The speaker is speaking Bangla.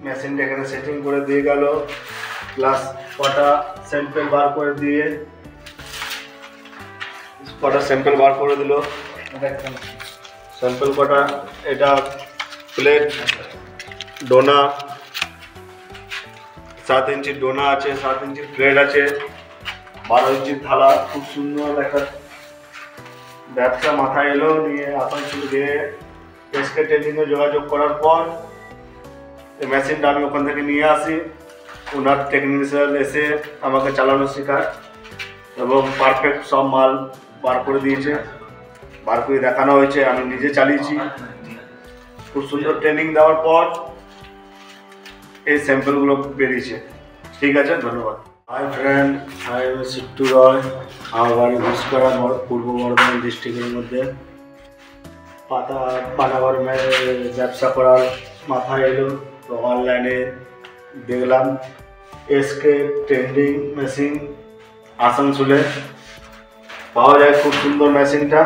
মেশিনটা এখানে সেটিং করে দিয়ে গেল, প্লাস কটা স্যাম্পল বার করে দিয়ে দিল। স্যাম্পল কটা, এটা প্লেট ডোনা, 7 ইঞ্চি ডোনা আছে, 7 ইঞ্চি প্লেট আছে, 12 ইঞ্চির থালা। খুব সুন্দর একটা ব্যবসা মাথায় এলো। নিয়ে আসানসোল গিয়ে এসকে ট্রেনিংয়ে যোগাযোগ করার পর এই মেশিনটা আমি ওখান থেকে নিয়ে আসি। ওনার টেকনিশিয়ান এসে আমাকে চালানো শেখায় এবং পারফেক্ট সব মাল বার করে দিয়েছে, বার করে দেখানো হয়েছে, আমি নিজে চালিয়েছি। খুব সুন্দর ট্রেনিং দেওয়ার পর এই স্যাম্পলগুলো বেরিয়েছে। ঠিক আছে, ধন্যবাদ। হাই ফ্রেন্ড, হাই সিট্টু রয়। আমার বাড়ি ঘুষকরা, পূর্ব বর্ধমান ডিস্ট্রিক্টের মধ্যে। পানাগড় ব্যবসা করার মাথায় এলো, তো অনলাইনে দেখলাম এসকে ট্রেন্ডিং মেশিন আসানসোলে পাওয়া যায়। খুব সুন্দর মেশিনটা।